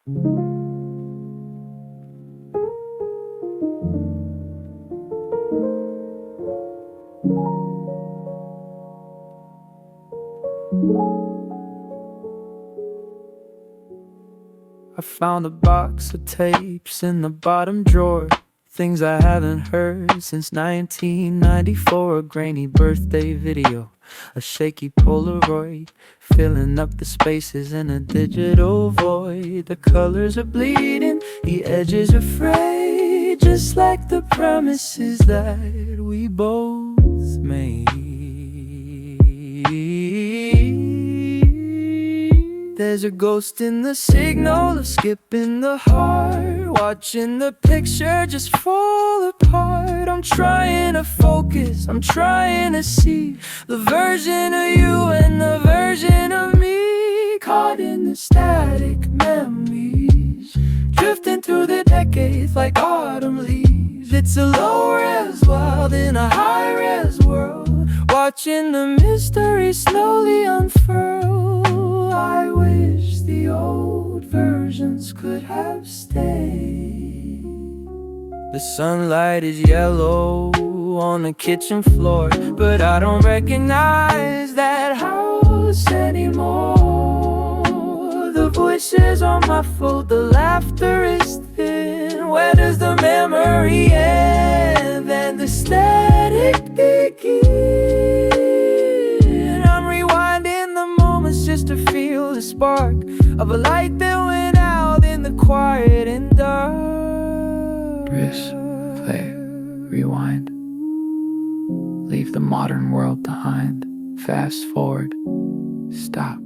I found a box of tapes in the bottom drawer. Things I haven't heard since 1994. A grainy birthday video, a shaky Polaroid, filling up the spaces in a digital void. The colors are bleeding, the edges are frayed, just like the promises that we both made. There's a ghost in the signal, a skip in the heart, watching the picture just fall apart. I'm trying to focus, I'm trying to see the version of you and the version of me, caught in the static memories, drifting through the decades like autumn leaves. It's a low-res wild in a high-res world, watching the mystery slowly unfurl. I wish the old versions could have stayed. The sunlight is yellow on the kitchen floor, but I don't recognize that house anymore. The voices are muffled, the laughter is thin. Where does the memory end and the static begin? I'm rewinding the moments just to feel the spark of a light that went out in the quiet and dark. Press play, rewind. Leave the modern world behind. Fast forward, stop.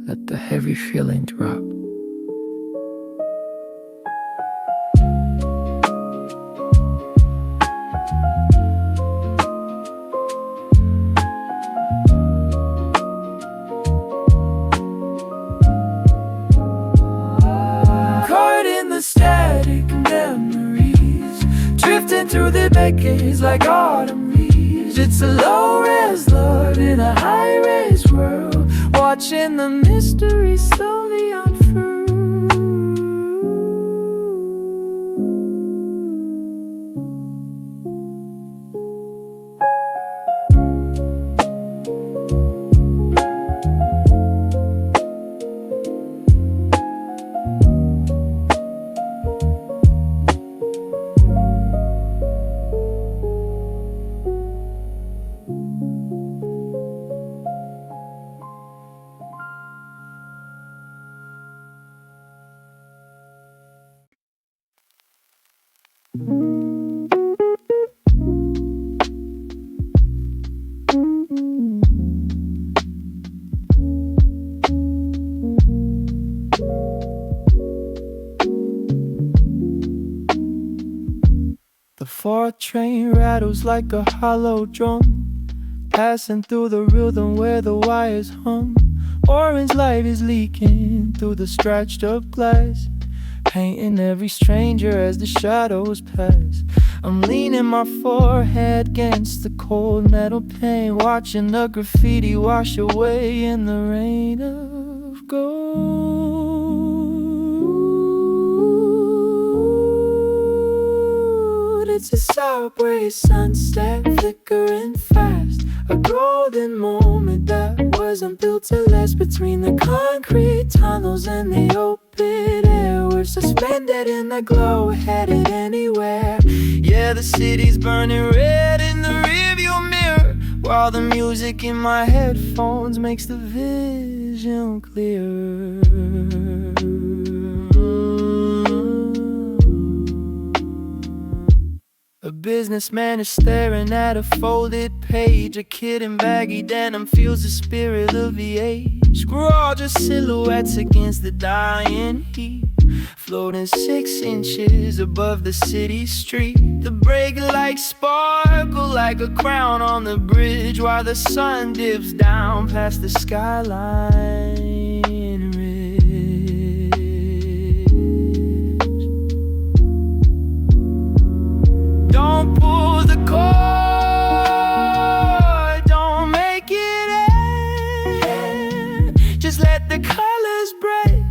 Let the heavy feeling drop. Static memories, drifting through the decades like autumn leaves. It's a low-res love in a high-res world, watching the mystery slowly unfurl. The 4 train rattles like a hollow drum, passing through the rhythm where the wires hum. Orange light is leaking through the scratched up glass, painting every stranger as the shadows pass. I'm leaning my forehead against the cold metal pane, watching the graffiti wash away in the rain of gold. It's a subway sunset flickering fast, a golden moment that wasn't built to last. Between the concrete tunnels and the open air, we're suspended in the glow, headed anywhere. Yeah, the city's burning red in the rearview mirror, while the music in my headphones makes the vision clearer. A businessman is staring at a folded page. A kid in baggy denim feels the spirit of the age. We're all just silhouettes against the dying heat, floating 6 inches above the city street. The brake lights sparkle like a crown on the bridge, while the sun dips down past the skyline ridge. Don't pull the cord, don't make it end. Just let the colors break.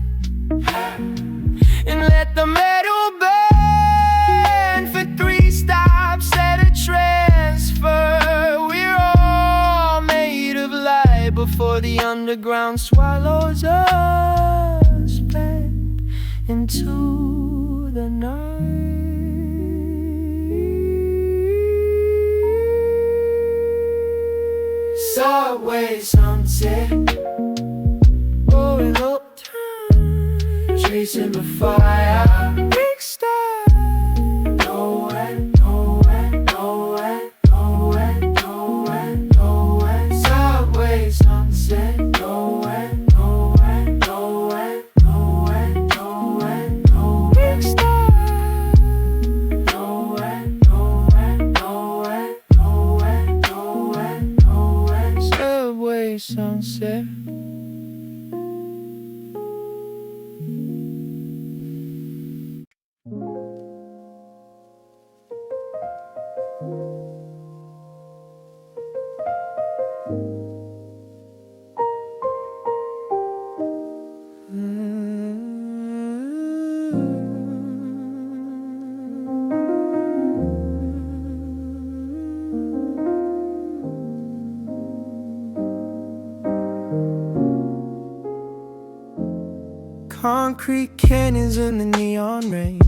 into the night. Subway sunset, going uptown, chasing the fire. Big star, nowhere, nowhere, nowhere, nowhere, nowhere, nowhere. Subway sunset, nowhere, nowhere, nowhere, nowhere, nowhere, nowhere. Big star, nowhere, nowhere, nowhere, nowhere, nowhere, nowhere. Subway sunset. Concrete canyons in the neon rain,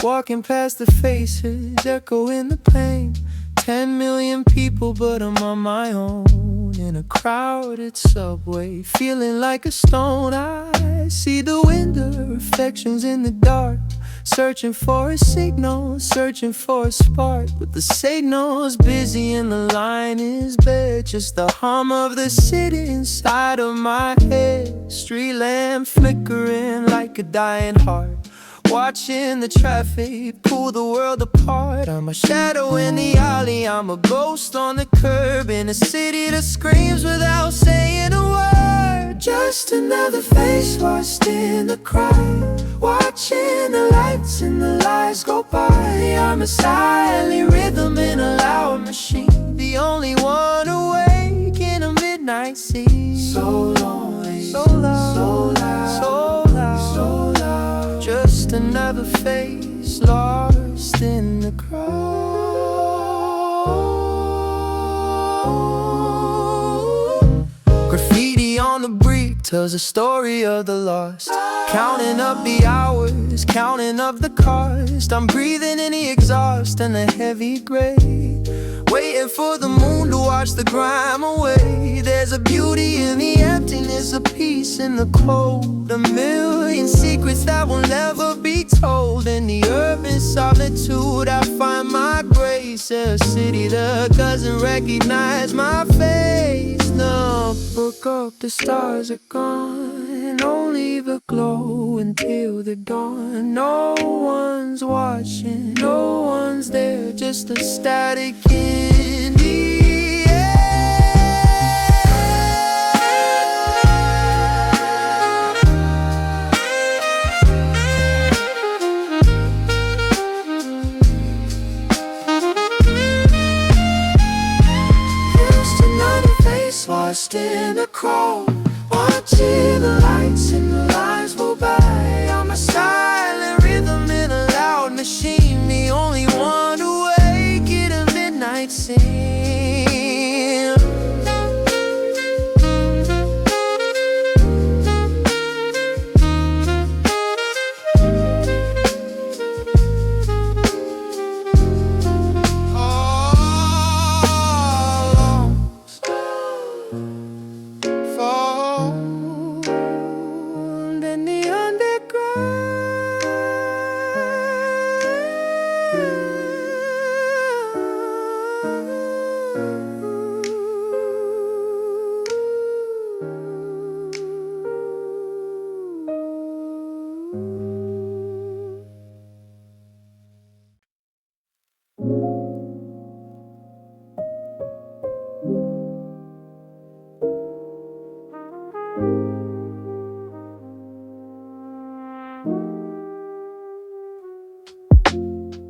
walking past the faces, echoing the pain. 10 million people, but I'm on my own in a crowded subway, feeling like a stone. I see the window reflections in the dark, searching for a signal, searching for a spark. But the signal's busy and the line is bare, just the hum of the city inside of my head. Street lamp flickering like a dying heart, watching the traffic pull the world apart. I'm a shadow in the alley, I'm a ghost on the curb, in a city that screams without saying a word. Just another face lost in the crowd, watching the lights and the lies go by. I'm a silent rhythm in a loud machine, the only one awake in a midnight sea. So lonely, so loud, so loud, so loud, so loud. Just another face lost in the crowd. Graffiti on the brick tells a story of the lost, counting up the hours, counting up the cost. I'm breathing in the exhaust and the heavy gray, waiting for the moon to wash the grime away. There's a beauty in the emptiness, a peace in the cold, a million secrets that will never be told. In the urban solitude I find my grace, a city that doesn't recognize my face. No, look up, the stars are gone, only the glow until the dawn. No one's watching, no one's there, just a static in the air. Just another face lost in the crowd, watching the lights and the lies go by. I'm a silent rhythm in a loud machine, the only one awake in a midnight scene. Found in the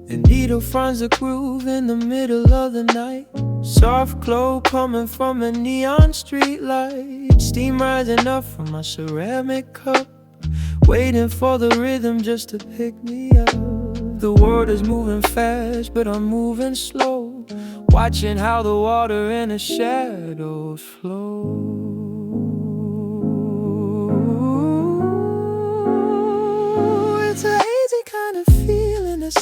The needle finds a groove in the middle of the night, soft glow coming from a neon street light. Steam rising up from my ceramic cup, waiting for the rhythm just to pick me up. The world is moving fast, but I'm moving slow, watching how the water and the shadows flow.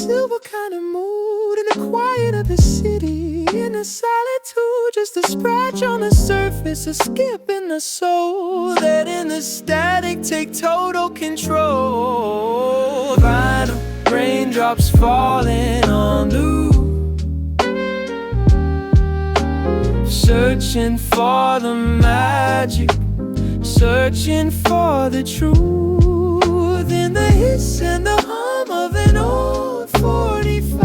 silver kind of mood, in the quiet of the city, in the solitude, just a scratch on the surface, a skip in the soul, that in the static take total control. Vinyl raindrops falling on the roof, searching for the magic, searching for the truth, in the hiss and the hum of an old 45.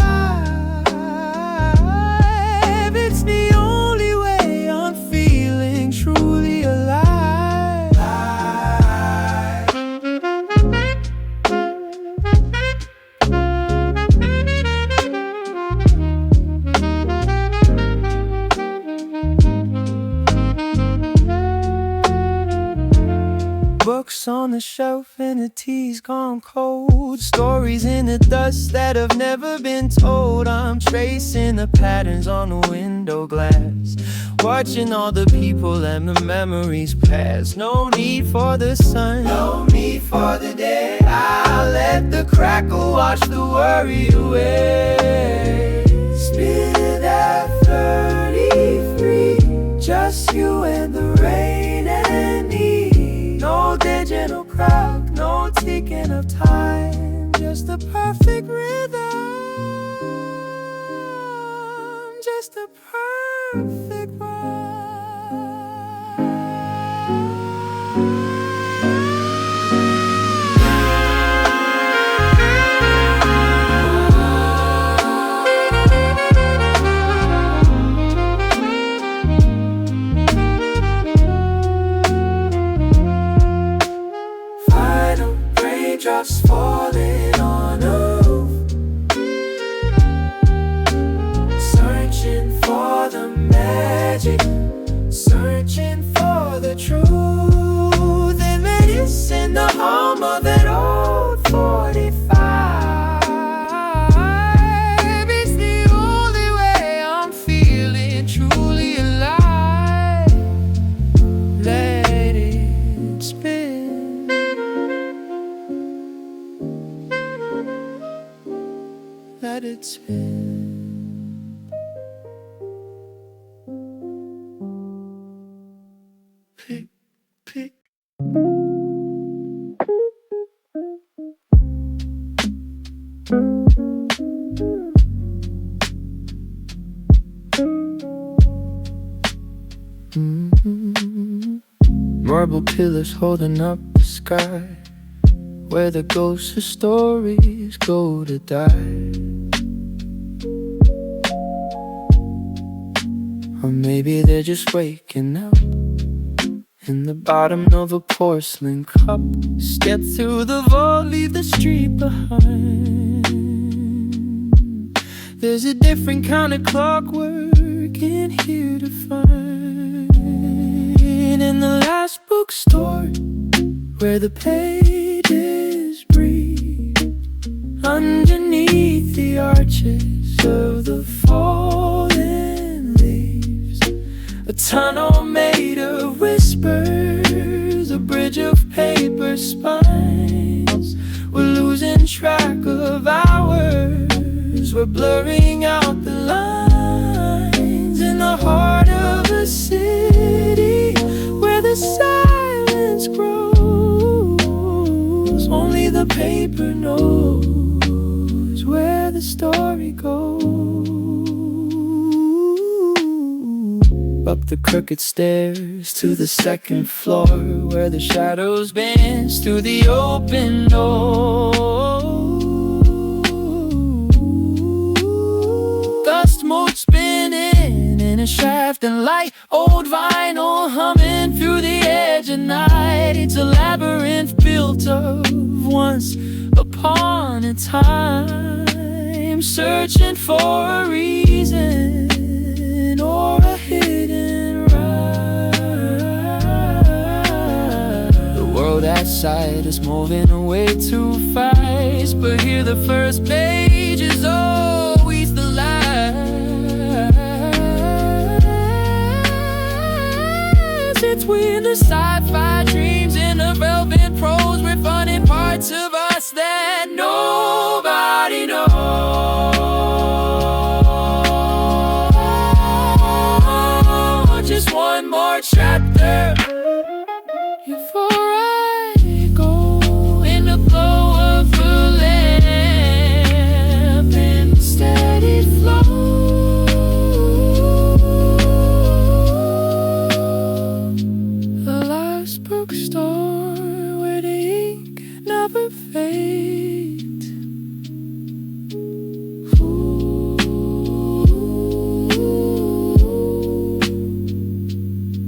It's the only way I'm feeling truly alive. Books on the shelf and the tea's gone cold, stories in the dust that have never been told. I'm tracing the patterns on the window glass, watching all the people and the memories pass. No need for the sun, no need for the day. I'll let the crackle wash the worry away. Spit at 33, just you and the rain and me. No digital clock, no ticking of time, just the perfect rhythm, just a perfect rhyme. Raindrops falling on a roof, searching for the magic, searching for the truth, and it's in the hum of that old 45. It's the only way I'm feeling truly alive. Let it spin, let it spin. Pick, pick. Marble pillars holding up the sky, where the ghosts of stories go to die. Or maybe they're just waking up in the bottom of a porcelain cup. Step through the vault, leave the street behind. There's a different kind of clockwork in here to find. In the last bookstore, where the pages breathe, underneath the arches of the fallen leaves, a tunnel made of whispers, a bridge of paper spines. We're losing track of hours, we're blurring out the lines, in the heart of a city where the silence grows. Only the paper knows where the story goes. Up the crooked stairs to the second floor, where the shadows bend through the open door. Dust mote spinning in a shaft and light, old vinyl humming through the edge of night. It's a labyrinth built of once upon a time, searching for a reason or a hidden rhyme. The world outside is moving away too fast, but here the first page is always the last. It's when the sci-fi dreams in the velvet prose, we're finding parts of us that nobody knows. observe before I go in the glow of a lamp in steady flow. The last bookstore where the ink never fades.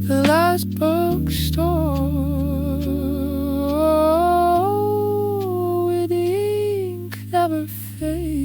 The last bookstore where the ink never fades.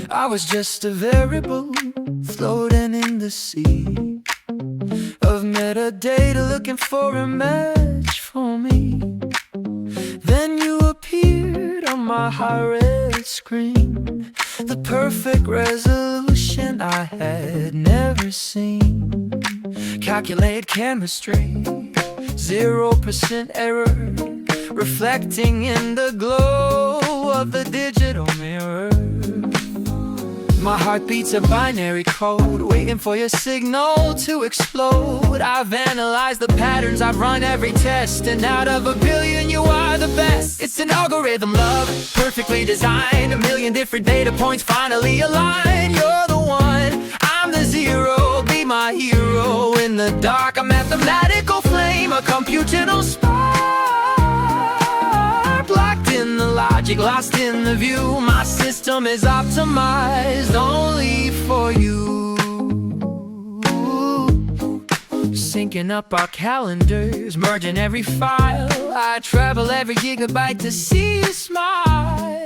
I was just a variable floating in the sea of metadata, looking for a match for me. Then you appeared on my high-res screen, the perfect resolution I had never seen. Calculate chemistry, 0% error, reflecting in the glow of the digital mirror. My heart beats a binary code, waiting for your signal to explode. I've analyzed the patterns, I've run every test, and out of a billion you are the best. It's an algorithm, love, perfectly designed. A million different data points finally aligned. You're the one, I'm the zero. Be my hero in the dark, a mathematical flame, a computational spark. Locked in the logic, lost in the view. My system is optimized only for you. Syncing up our calendars, merging every file. I travel every gigabyte to see you smile.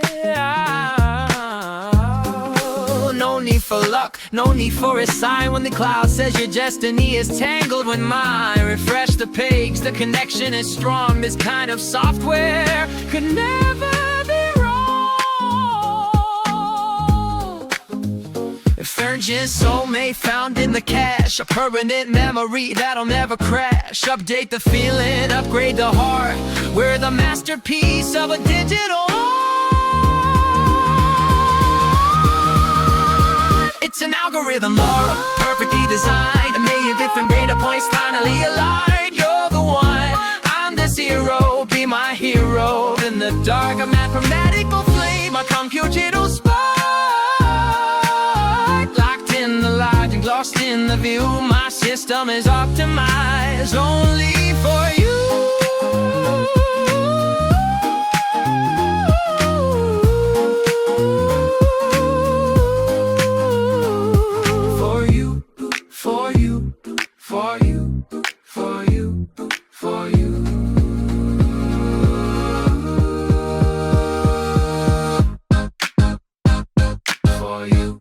No need for luck, no need for a sign. When the cloud says your destiny is tangled with mine, refresh the page, the connection is strong. This kind of software could never be wrong. Virgin soulmate found in the cache, a permanent memory that'll never crash. Update the feeling, upgrade the heart. We're the masterpiece of a digital art. It's an algorithm, Laura, perfectly designed. A million different data points finally aligned. You're the one, I'm the zero. Be my hero in the dark, a mathematical flame, a computational spark. Locked in the logic, lost in the view. My system is optimized only for you. For you, for you, for you, for you, for you. For you.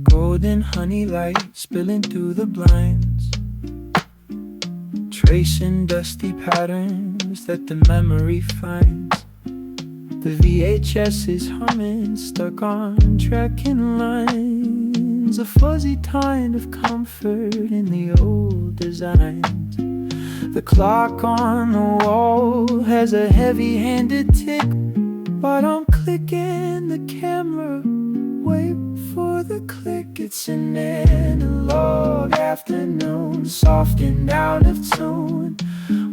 Golden honey light spilling through the blinds, tracing dusty patterns that the memory finds. The VHS is humming, stuck on tracking lines, a fuzzy kind of comfort in the old designs. The clock on the wall has a heavy-handed tick, but I'm clicking the camera, wait for the click. It's an analog afternoon, soft and out of tune,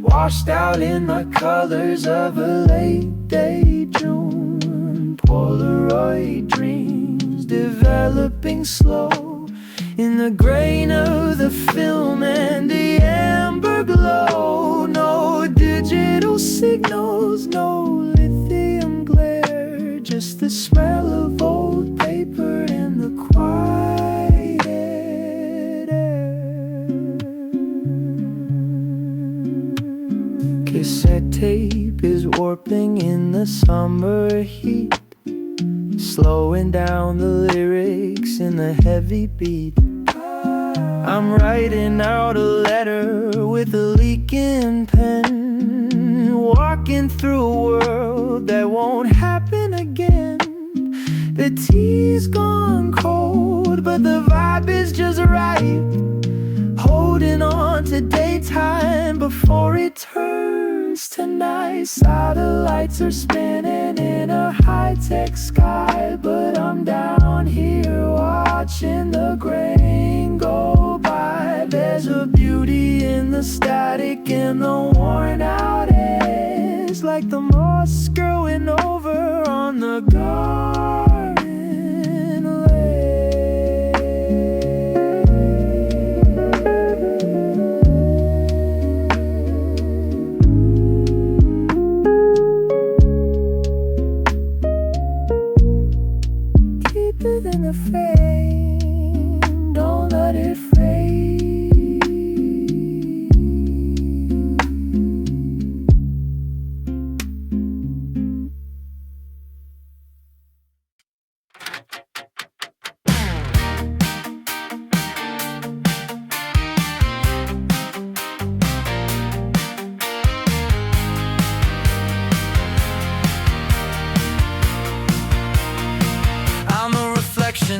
washed out in the colors of a late day June. Polaroid dreams developing slow in the grain of the film and the amber glow. No digital signals, no lithium glare, just the smell of old paper in the quiet air. Cassette tape is warping in the summer heat, slowing down the lyrics in the heavy beat. I'm writing out a letter with a leaking pen, walking through a world that won't happen again. The tea's gone cold, but the vibe is just right, holding on to daytime before it turns to night. Satellites are spinning in a high-tech sky, but I'm down here watching the grain go by. There's a beauty in the static and the worn-out edge, like the moss growing over on the garden than the fame, don't let it fade.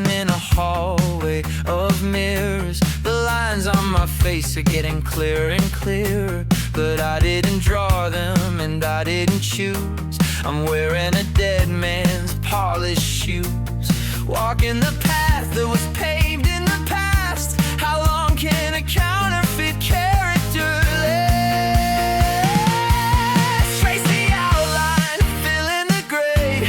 In a hallway of mirrors, the lines on my face are getting clearer and clearer, but I didn't draw them and I didn't choose. I'm wearing a dead man's polished shoes, walking the path that was paved in the past. How long can a counterfeit character last? Trace the outline, fill in the gray.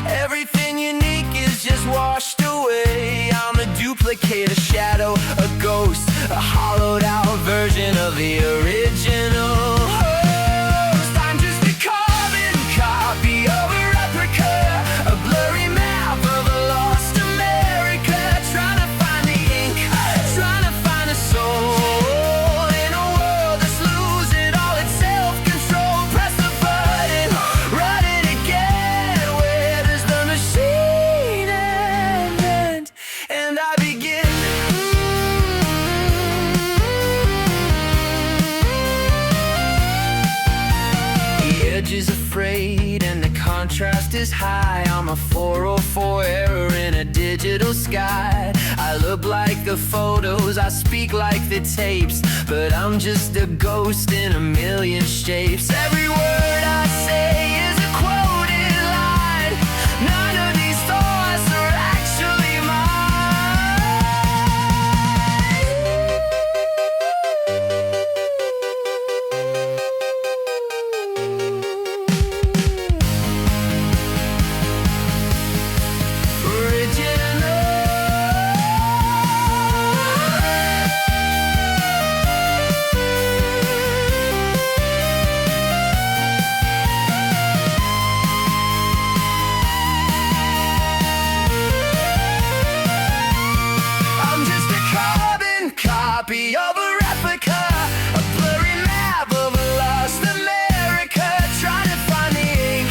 Everything unique is just washed away. I'm a duplicate, a shadow, a ghost, a hollowed out version of the original host. I'm just a carbon copy of a replica, a blurry map of a lost America, trying to find the ink, trying to find a soul in a world that's losing all its self-control. Press the button, run it again. Where does the machine end? And I begin. The edge is afraid and the contrast is high. I'm a 404 error in a digital sky. I look like the photos, I speak like the tapes, but I'm just a ghost in a million shapes. Every word I say is a quoted line. None of these thoughts are actually copy of a replica, a blurry map of a lost America, trying to find the ink,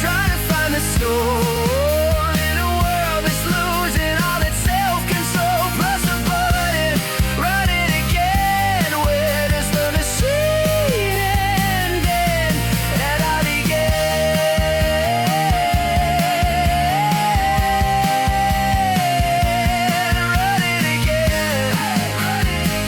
trying to find the soul in a world that's losing all its self-control. Press a button, run it again. Where does the machine end? And I run it again. Run it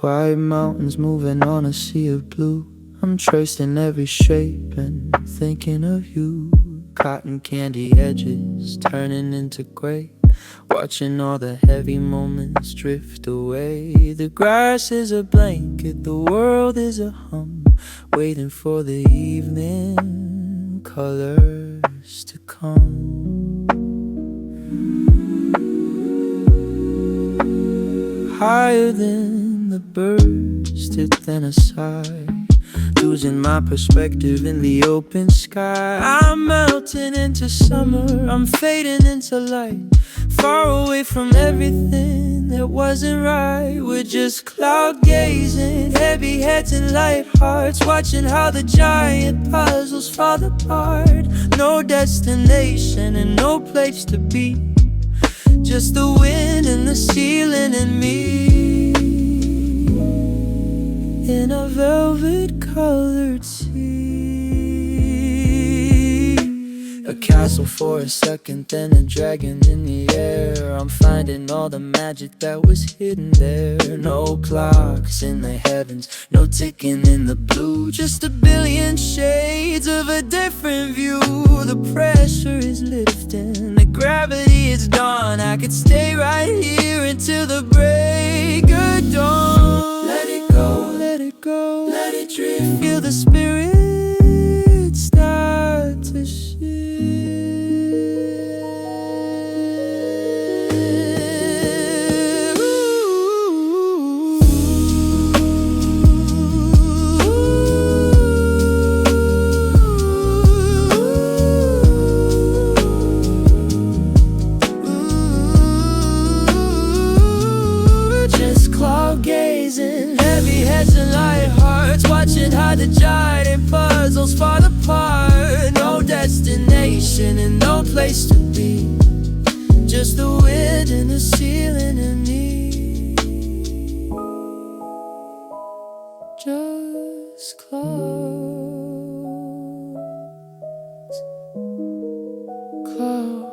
quiet mountains moving on a sea of blue. I'm tracing every shape and thinking of you. Cotton candy edges turning into gray, watching all the heavy moments drift away. The grass is a blanket, the world is a hum, waiting for the evening colors to come. Higher than the birds, tipped than a sigh, losing my perspective in the open sky. I'm melting into summer, I'm fading into light, far away from everything that wasn't right. We're just cloud gazing, heavy heads and light hearts, watching how the giant puzzles fall apart. No destination and no place to be, just the wind and the ceiling and me in a velvet colored sea. A castle for a second, then a dragon in the air. I'm finding all the magic that was hidden there. No clocks in the heavens, no ticking in the blue, just a billion shades of a different view. The pressure is lifting, the gravity is gone. I could stay right here until the break of dawn. Let it go, let it go, let it drift. Feel the spirit start to shift. Heavy heads and light hearts, watching how the giant puzzles fall apart. No destination and no place to be, just the wind and the ceiling and me. Just clouds, clouds.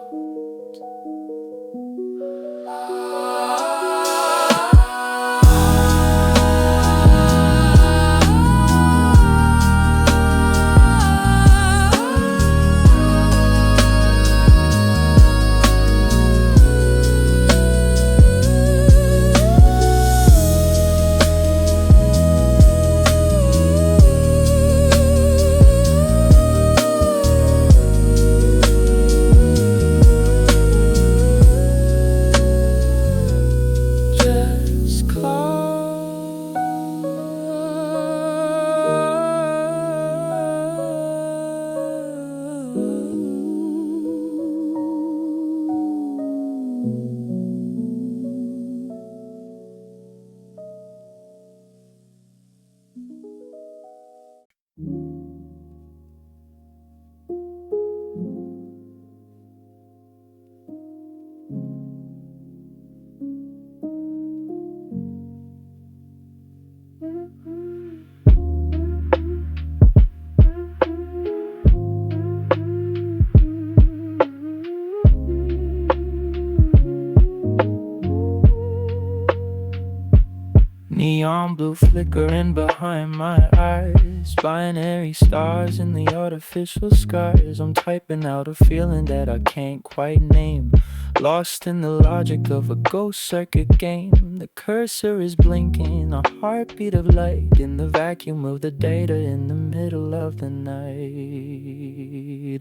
Neon blue flickering behind my eyes, binary stars in the artificial skies. I'm typing out a feeling that I can't quite name, lost in the logic of a ghost circuit game. The cursor is blinking, a heartbeat of light in the vacuum of the data in the middle of the night.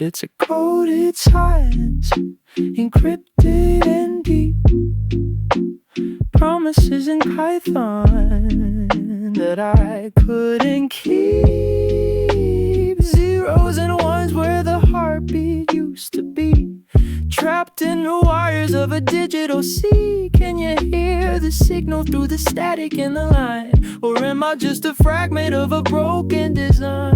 It's a coded silence, encrypted and deep, promises in Python that I couldn't keep. Zeros and ones where the heartbeat used to be, trapped in the wires of a digital sea. Can you hear the signal through the static in the line? Or am I just a fragment of a broken design?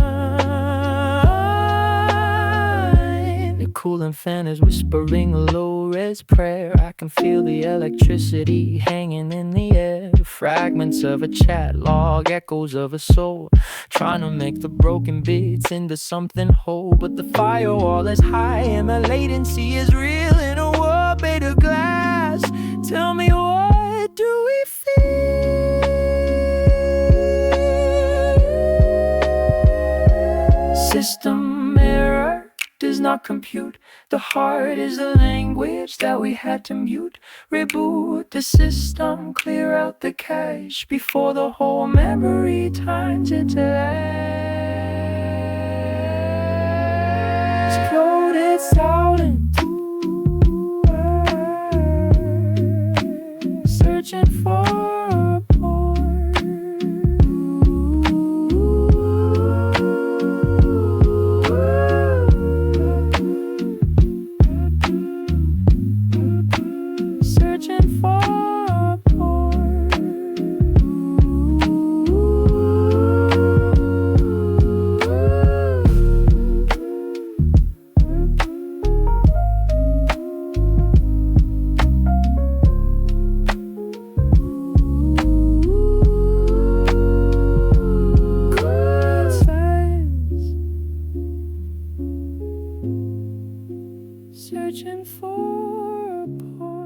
The cooling fan is whispering a low-res prayer. I can feel the electricity hanging in the air. Fragments of a chat log, echoes of a soul, trying to make the broken bits into something whole. But the firewall is high and the latency is real in a world made of glass. Tell me, what do we feel? does not compute. The heart is the language that we had to mute. Reboot the system, clear out the cache before the whole memory turns into ash. Explode it out into air, searching for a port. Searching for a port. Searching for a port.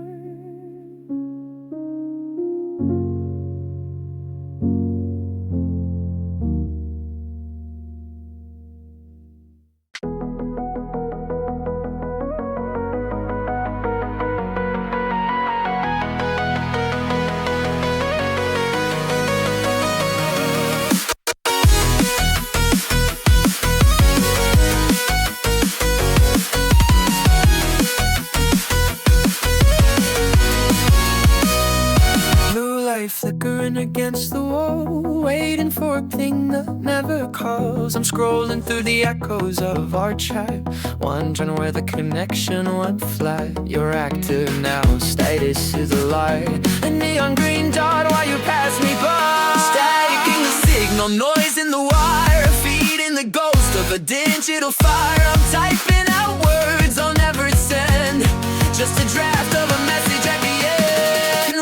Flickering against the wall, waiting for a ping that never calls. I'm scrolling through the echoes of our chat, wondering where the connection went flat. You're active now, status is a lie. A neon green dot while you pass me by. Static in the signal, noise in the wire, feeding the ghost of a digital fire. I'm typing out words I'll never send, just a draft of a message at the end.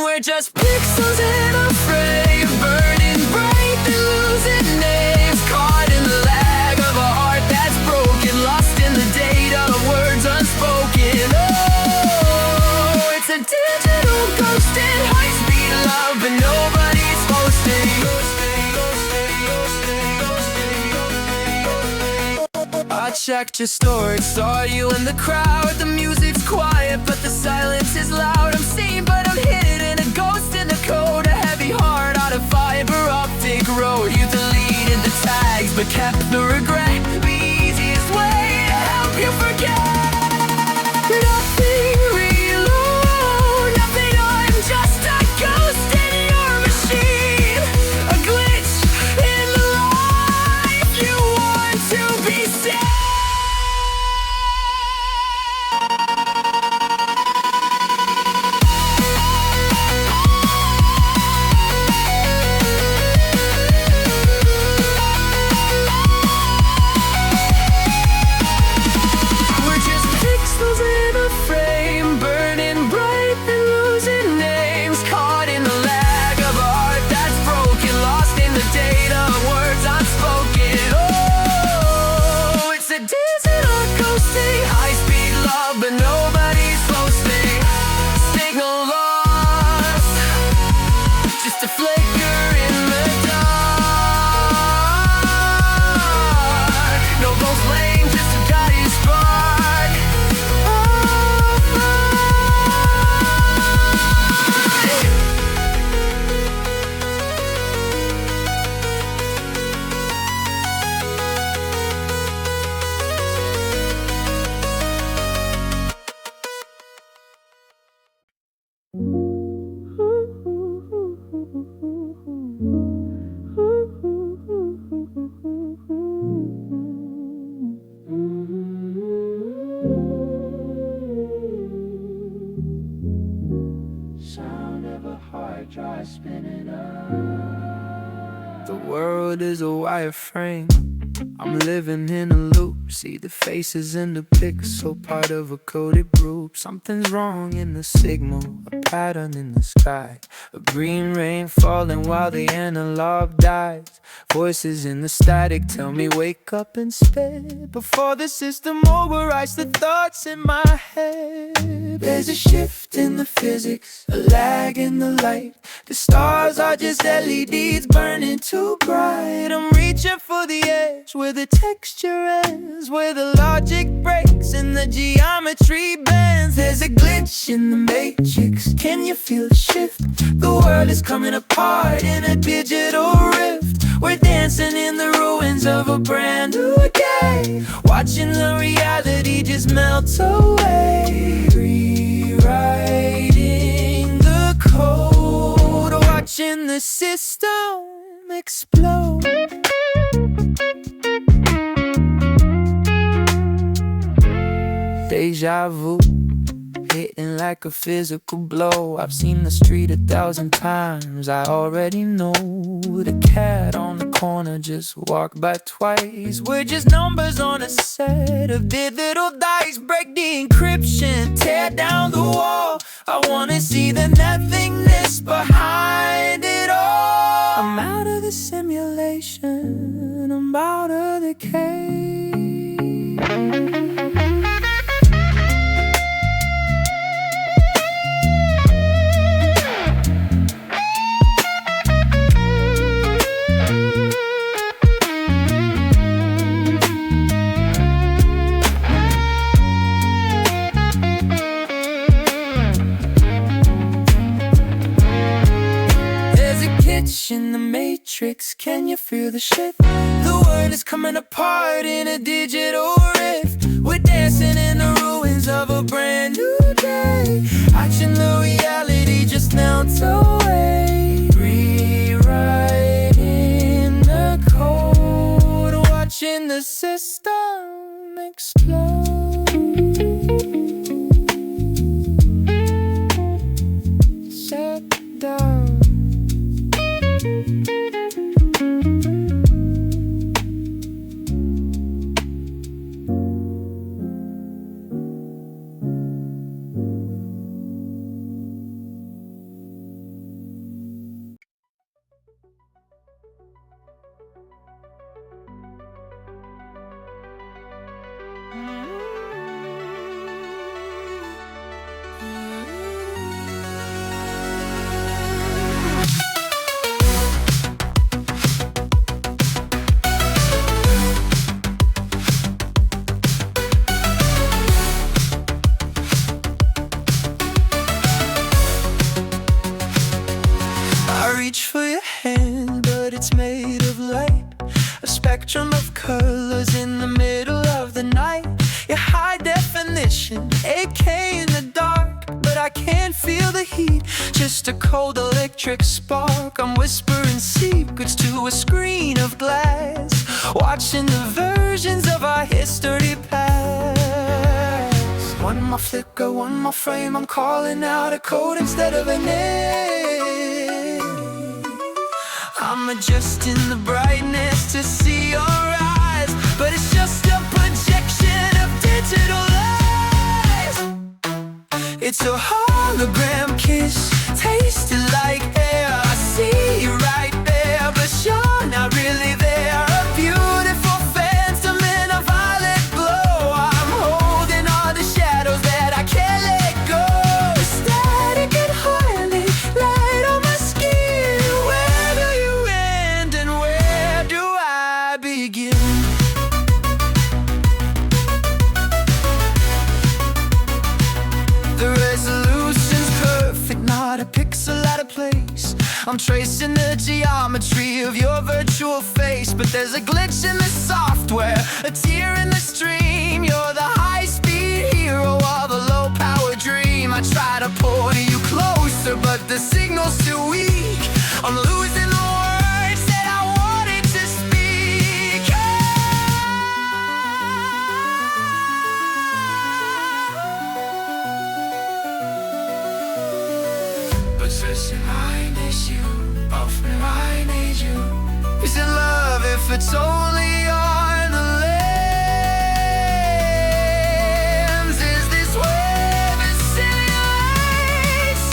We're just pixels in a frame, burning bright, then losing names. Caught in the lag of a heart that's broken, lost in the data of words unspoken. Oh, it's a digital ghost in high-speed love, but nobody's posting. I checked your story, saw you in the crowd. The music's quiet, but the silence is loud. I'm seen, but I'm hidden. A ghost in the code, a heavy heart on a fiber optic road. You deleted the tags, but kept the regret. The easiest way to help you forget. Nothing real, nothing. I'm just a ghost in your machine, a glitch in the life you want to be saved. Drive spinning up. The world is a wireframe, I'm living in a loop. See the faces in the pixel, part of a coded group. Something's wrong in the signal, a pattern in the sky, a green rain falling while the analog dies. Voices in the static tell me wake up and spit before the system overrides the thoughts in my head. There's a shift in the physics, a lag in the light. The stars are just LEDs burning too bright. I'm reaching for the edge where the texture ends. ends, where the logic breaks and the geometry bends. There's a glitch in the matrix, can you feel the shift? The world is coming apart in a digital rift. We're dancing in the ruins of a brand new day, watching the reality just melt away. Rewriting the code, watching the system explode. Deja vu, hitting like a physical blow. I've seen the street 1,000 times, I already know. The cat on the corner just walked by twice. We're just numbers on a set of digital dice. Break the encryption, tear down the wall. I wanna see the nothingness behind it all. I'm out of the simulation, I'm out of the cave. In the matrix, can you feel the shift? The world is coming apart in a digital rift. We're dancing in the ruins of a brand new day, watching the reality just melt away. Rewriting the code, watching the system explode. Shut down. Reach for your hand, but it's made of light. A spectrum of colors in the middle of the night. Your high definition, 8K in the dark, but I can't feel the heat, just a cold electric spark. I'm whispering secrets to a screen of glass, watching the versions of our history pass. One more flicker, one more frame, I'm calling out a code instead of a name. I'm adjusting the brightness to see your eyes, but it's just a projection of digital lies. It's a hologram kiss, tasted like air. I see you right there, but you're not really there. A beautiful phantom in a violet glow. I'm holding all the shadows that I can't let go. Static and highly light on my skin. Where do you end and where do I begin? The resolution's perfect, not a pixel out of place. I'm tracing the geometry of your virtual face, but there's a glitch in the software, a tear in the stream. You're the high-speed hero of a low-power dream. I try to pull you closer, but the signal's too weak. I'm losing the words that I wanted to speak. But searching I need you, offering I need you. Is it love if it's only on the lens? Is this where the simulation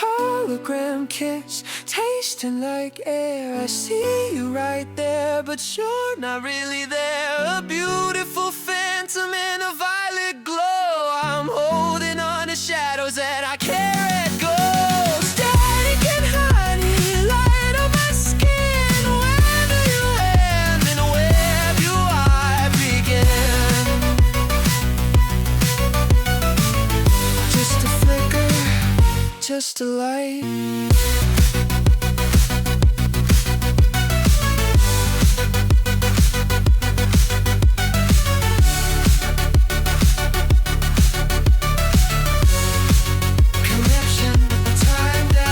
hologram kiss, tasting like air. I see you right there, but you're not really there. A beautiful phantom in a violet glow. I'm holding on to shadows that I can't let go. Static and honey, light on my skin. Where do you end and where do I begin? Just a flicker, just a light. Connection, time down.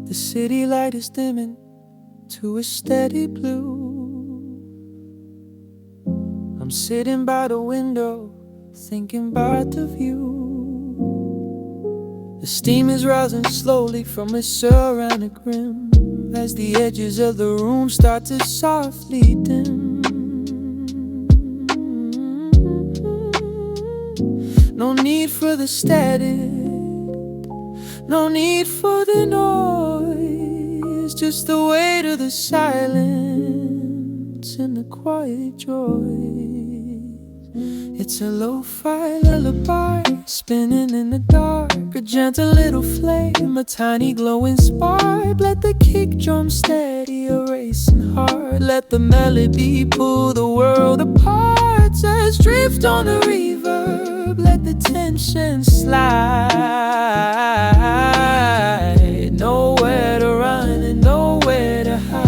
The city light is dimming to a steady blue. I'm sitting by the window, thinking about the view. The steam is rising slowly from a ceramic rim as the edges of the room start to softly dim. No need for the static, no need for the noise, just the weight of the silence and the quiet joy. It's a lo-fi lullaby, spinning in the dark, a gentle little flame, a tiny glowing spark. Let the kick drum steady, a racing heart. Let the melody pull the world apart. Just drift on the reverb, let the tension slide. Nowhere to run and nowhere to hide.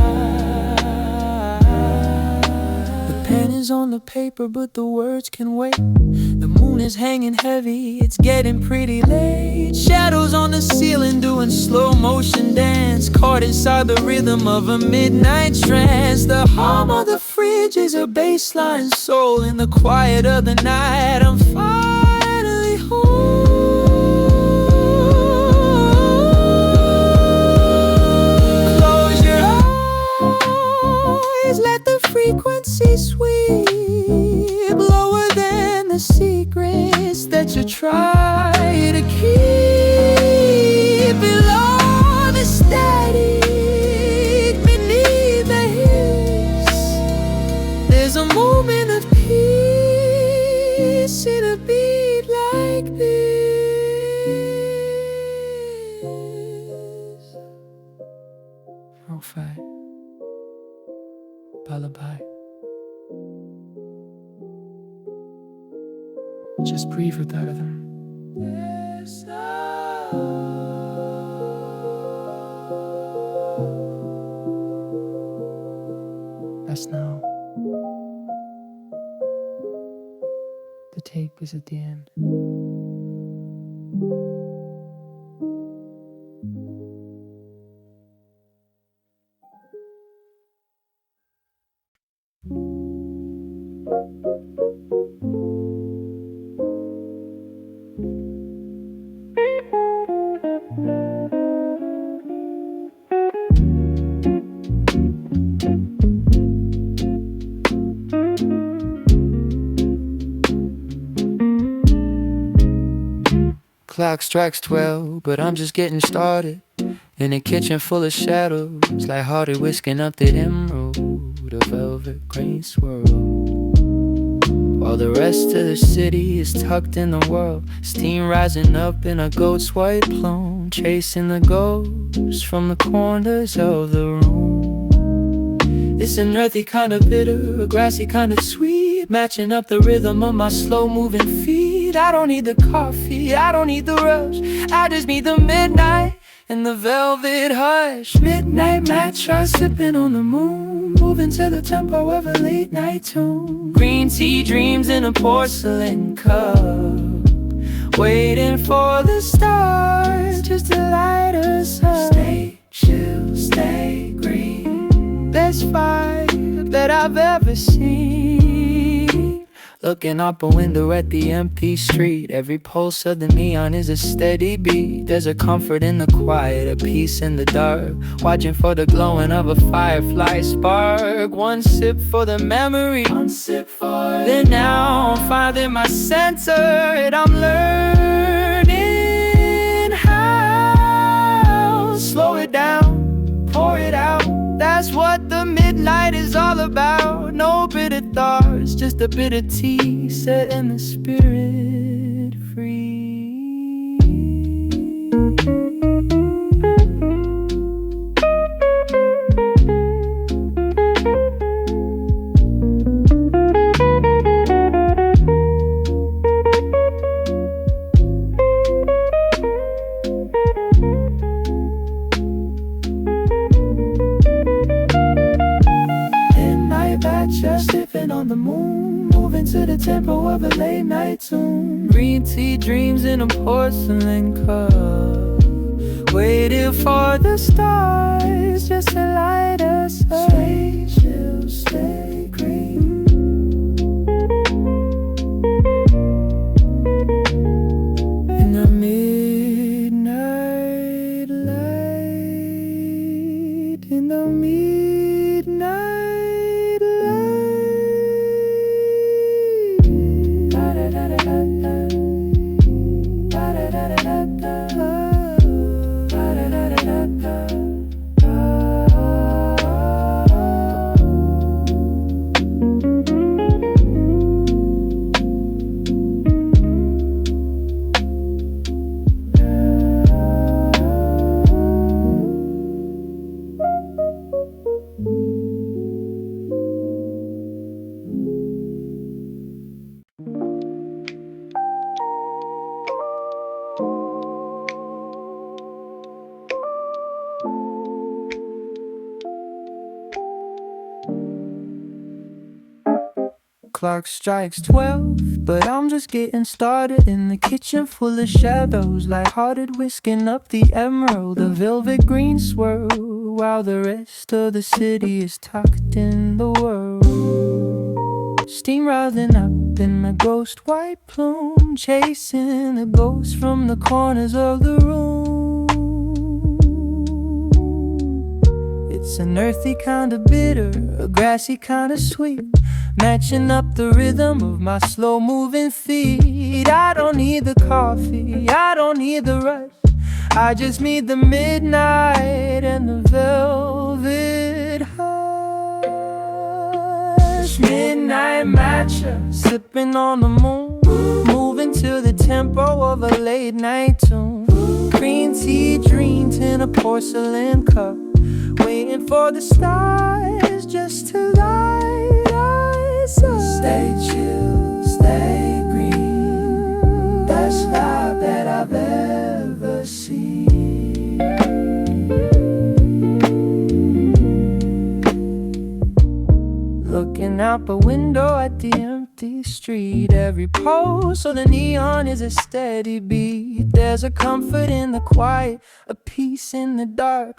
The pen is on the paper, but the words can wait. The moon is hanging heavy, it's getting pretty late. Shadows on the ceiling doing slow motion dance, caught inside the rhythm of a midnight trance. The hum of the fridge is a bassline soul. In the quiet of the night, I'm finally home. Close your eyes, let the frequency sweep lower than the secrets that you try to keep below the static, beneath the hiss. There's a moment of peace in a beat like this. Lofi, lullaby. Just breathe without them. That's now. The tape is at the end. Clock strikes 12, but I'm just getting started. In a kitchen full of shadows, light-hearted whisking up the emerald, a velvet grain swirl. While the rest of the city is tucked in the whirl, steam rising up in a goat's white plume, chasing the ghosts from the corners of the room. It's an earthy kind of bitter, a grassy kind of sweet, matching up the rhythm of my slow-moving feet. I don't need the coffee, I don't need the rush, I just need the midnight and the velvet hush. Midnight match, sipping on the moon, moving to the tempo of a late night tune. Green tea dreams in a porcelain cup, waiting for the stars just to light us up. Stay chill, stay green, best vibe that I've ever seen. Looking out a window at the empty street, every pulse of the neon is a steady beat. There's a comfort in the quiet, a peace in the dark, watching for the glowing of a firefly spark. One sip for the memory, one sip for it. Then now I'm finding my center, and I'm learning how. Slow it down, pour it out. That's what the midnight is all about. No bitter thoughts, just a bit of tea, setting the spirit free. Just sipping on the moon, moving to the tempo of a late night tune. Green tea dreams in a porcelain cup, waiting for the stars just to light us up. Stay chill, stay green. In the midnight light, in the midnight. Clock strikes 12, but I'm just getting started. In the kitchen full of shadows, light-hearted whisking up the emerald. The velvet green swirl, while the rest of the city is tucked in the world. Steam rising up in a ghost white plume, chasing the ghosts from the corners of the room. It's an earthy kind of bitter, a grassy kind of sweet, matching up the rhythm of my slow-moving feet. I don't need the coffee, I don't need the rush, I just need the midnight and the velvet hush. Midnight matcha, sipping on the moon, moving to the tempo of a late night tune. Green tea dreams in a porcelain cup, waiting for the stars just to light us up. Stay chill, stay green, best vibe that I've ever seen. Looking out the window at the empty street, every pulse of the neon is a steady beat. There's a comfort in the quiet, a peace in the dark,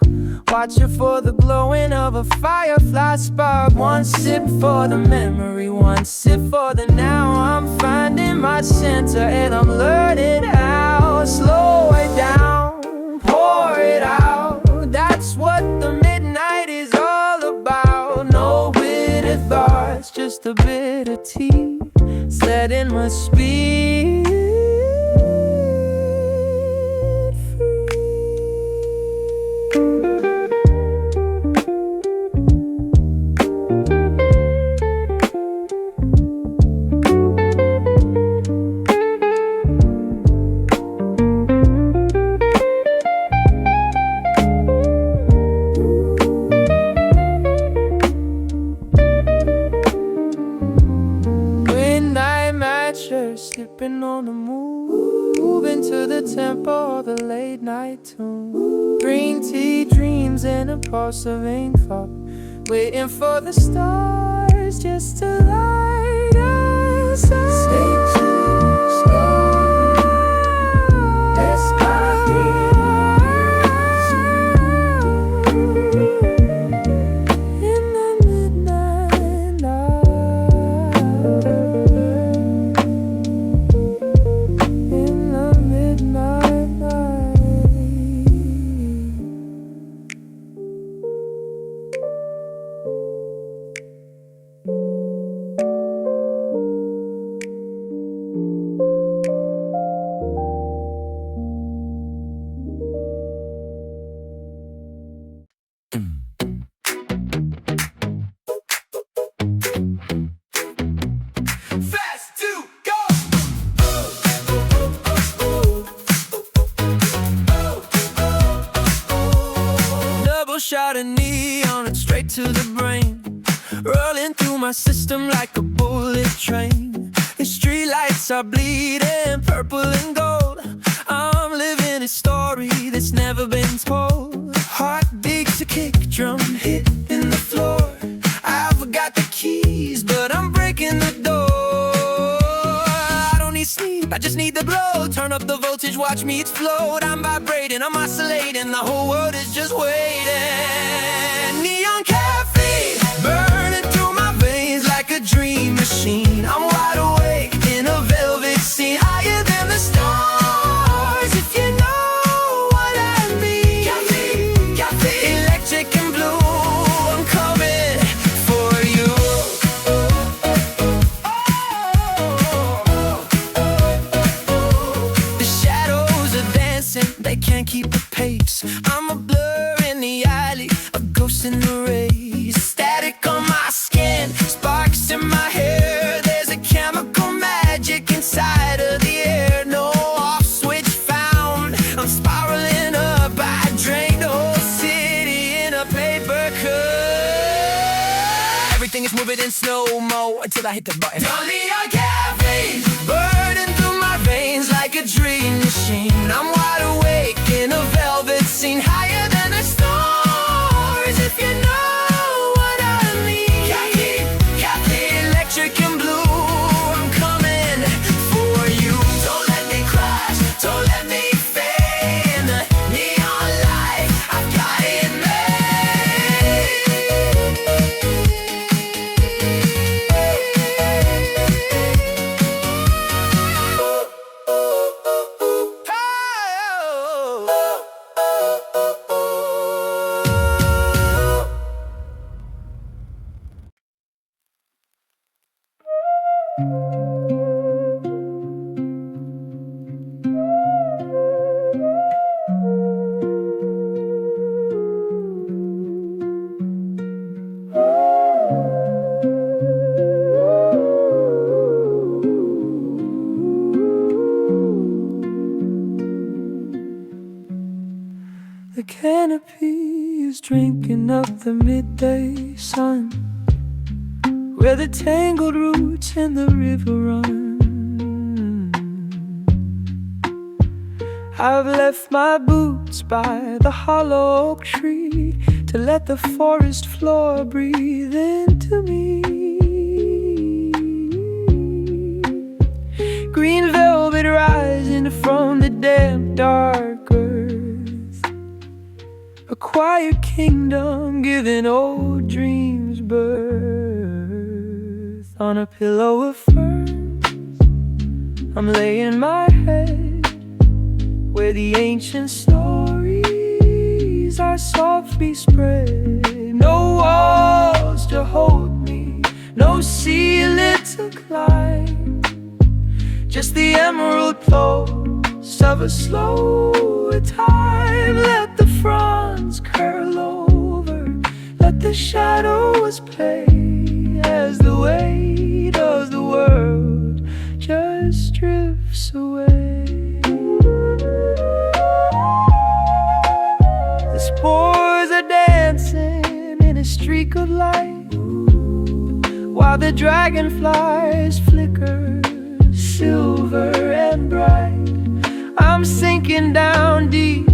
watching for the glowing of a firefly spark. One sip for the memory, one sip for the now. I'm finding my center and I'm learning how. Slow it down, pour it out. That's what the midnight is all about. No bitter thoughts, just a bit of tea, setting my spirit free. Slipping on the moon, moving to the tempo of the late night tune. Green tea dreams in a porcelain cup, waiting for the stars just to light us up. Stay chill, stay green, that's my to the brain, rolling through my system like a bullet train. The streetlights are bleeding purple and gold. I'm living a story that's never been told. Heart beats a kick drum hitting the floor. I've got the keys, but I'm breaking the door. I don't need sleep, I just need the glow. Turn up the voltage, watch me explode. I'm vibrating, I'm oscillating, the whole world is just waiting. Neon caffeine burning through my veins like a dream machine. I'm wide awake in a velvet scene, higher than the stars, if you know what I mean. Caffeine, electric and blue, I'm coming for you. The shadows are dancing, they can't keep the pace. I'm a blur in the alley, a ghost in the rays. Static on my skin, sparks in my hair. There's a chemical magic inside of the air. No off switch found, I'm spiraling up. I drained the whole city in a paper cup. Everything is moving in slow-mo until I hit the button. Neon caffeine burning through my veins like a dream machine. I'm wide awake in a velvet scene, higher than the stars, if you know what I mean. Caffeine, electric and blue, I'm coming for you. Don't let me crash, don't let me fade. The neon light, I've got it The canopy is drinking up the midday sun, where the tangled roots in the river run. I've left my boots by the hollow oak tree to let the forest floor breathe into me. Green velvet rising from the damp dark earth, a quiet kingdom giving old dreams birth. On a pillow of ferns, I'm laying my head, where the ancient stories are softly spread. No walls to hold me, no ceiling to climb, just the emerald pulse of a slow time. Let the fronds curl over, let the shadows play, as the weight of the world just drifts away. The spores are dancing in a streak of light, while the dragonflies flicker silver and bright. I'm sinking down deep,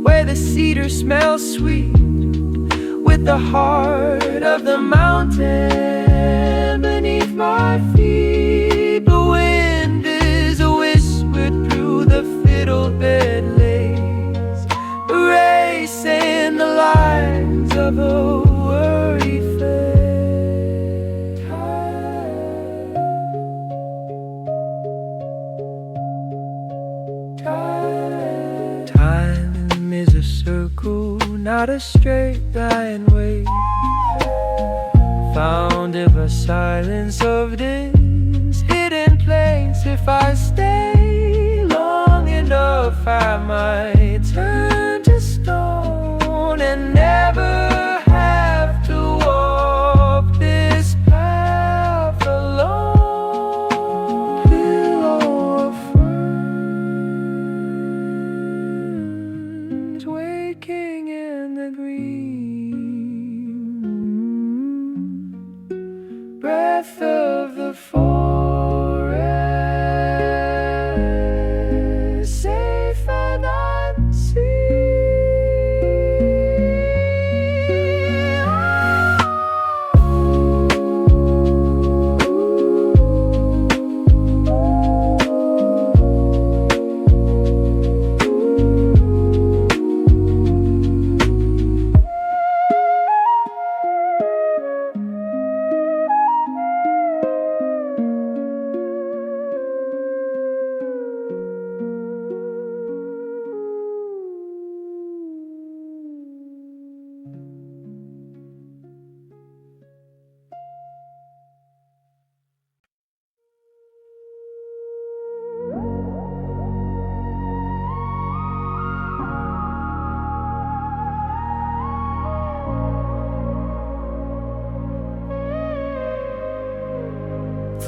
where the cedar smells sweet, with the heart of the mountain beneath my feet. The wind is a whisper through the fiddle bed lace, erasing the lines of a worry face. Time is a circle, not a straight line way, found in the silence of this hidden place. If I stay long enough, I might turn to stone and never have to walk this path alone. Pillow of ferns, waking in the green breath of the forest, safe and unseen.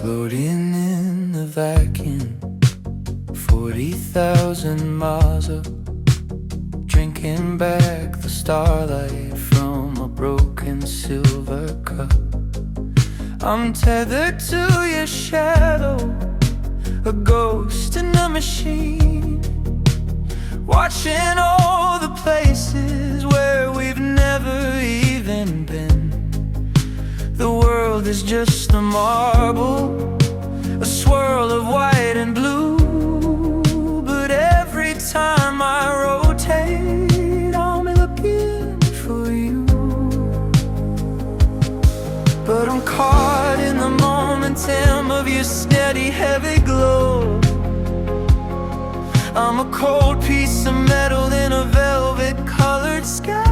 Floating in the vacuum, 40,000 miles up, drinking back the starlight from a broken silver cup. I'm tethered to your shadow, a ghost in a machine, watching all the places where we've never even been. The world is just a marble, a swirl of white and blue. But every time I rotate, I'm looking for you. But I'm caught in the momentum of your steady, heavy glow. I'm a cold piece of metal in a velvet-colored sky,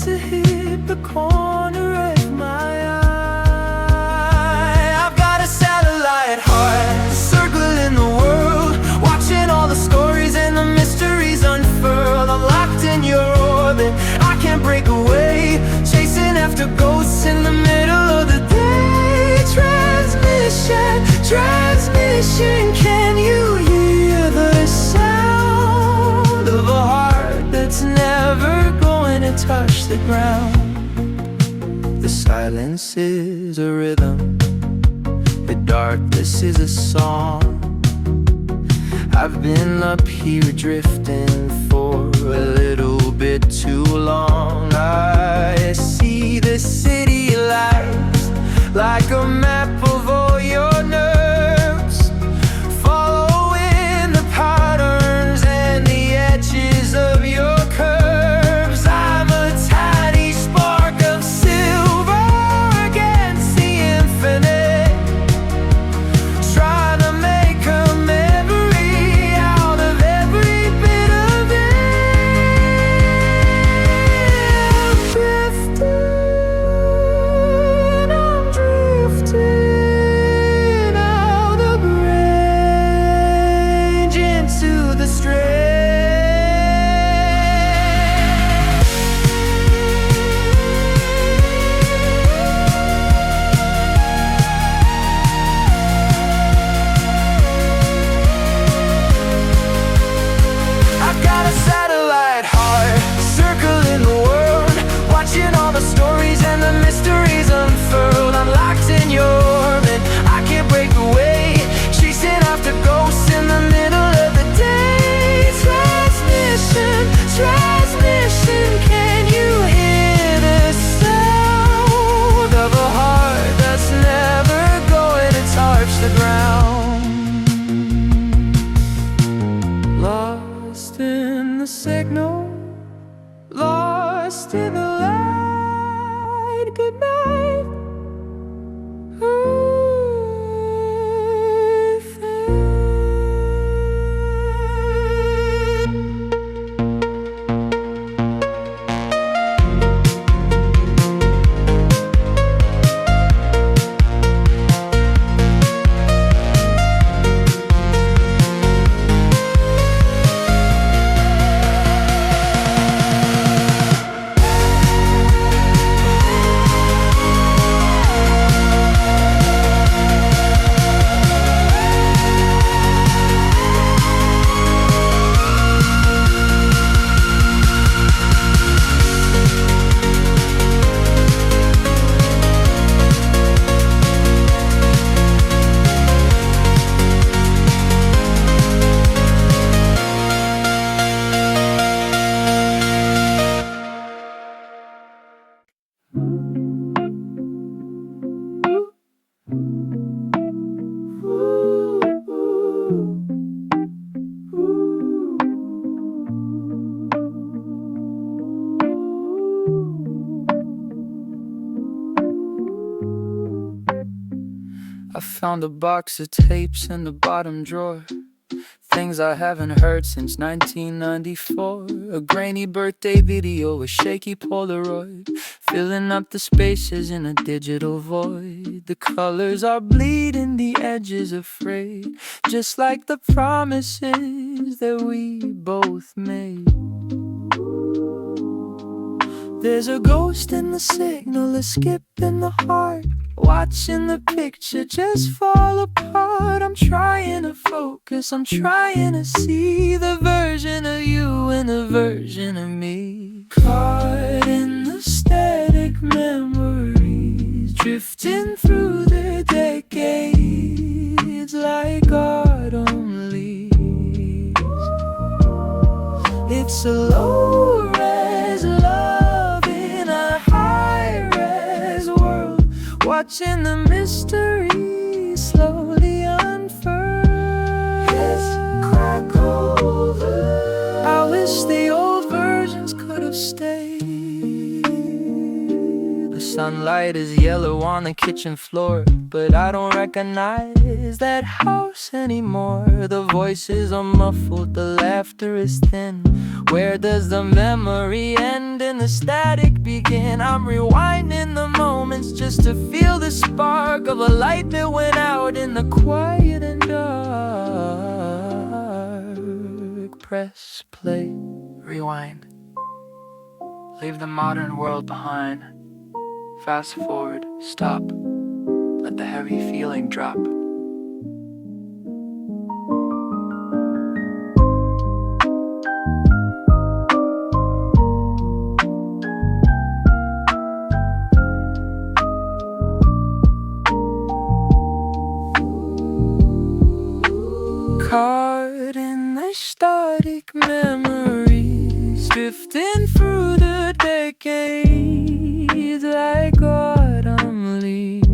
to hit the corner of my eye. I've got a satellite heart circling the world, watching all the stories and the mysteries unfurl. I'm locked in your orbit, I can't break away, chasing after ghosts in the middle of the day. Transmission, can you hear the sound of a heart that's never going to touch the ground? The silence is a rhythm, the darkness is a song. I've been up here drifting for a little bit too long. I see the city lights like a map of all your nerves, following the patterns and the edges of your curves. I'm a tiny spark of silver against the infinite, trying to make a memory out of every bit of it. I'm drifting out of range into the strange. I've got a satellite heart circling the world, watching all the stories and the mysteries unfurled. I'm locked in your orbit, I can't break away, chasing after ghosts in the middle of the day. Transmission, can you hear the sound of a heart that's never going to touch the ground? Lost in the signal, lost in the light. Good night, I found a box of tapes in the bottom drawer. Things I haven't heard since 1994. A grainy birthday video, a shaky Polaroid, filling up the spaces in a digital void. The colors are bleeding, the edges are frayed, just like the promises that we both made. There's a ghost in the signal, a skip in the heart, watching the picture just fall apart. I'm trying to focus, I'm trying to see the version of you and the version of me. Caught in the static memories, drifting through the decades like autumn leaves. It's a low-res love in a high-res world, watching the mystery slowly unfurl. Let's crack over. I wish the old versions could have stayed. The sunlight is yellow on the kitchen floor, but I don't recognize that house anymore. The voices are muffled, the laughter is thin. Where does the memory end and the static begin? I'm rewinding the moments just to feel the spark of a light that went out in the quiet and dark. Press play, rewind, leave the modern world behind. Fast forward, stop, let the heavy feeling drop. Caught in the static memories, drifting through the decades like autumn leaves.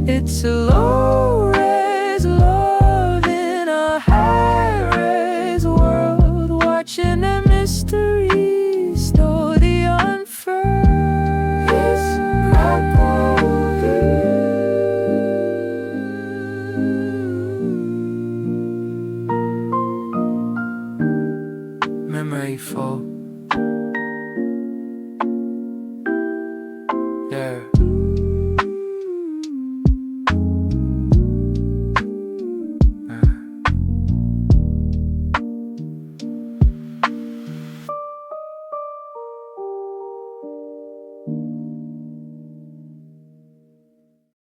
It's a low-res love in a high-res world, watching the mystery slowly unfurl. Memory full,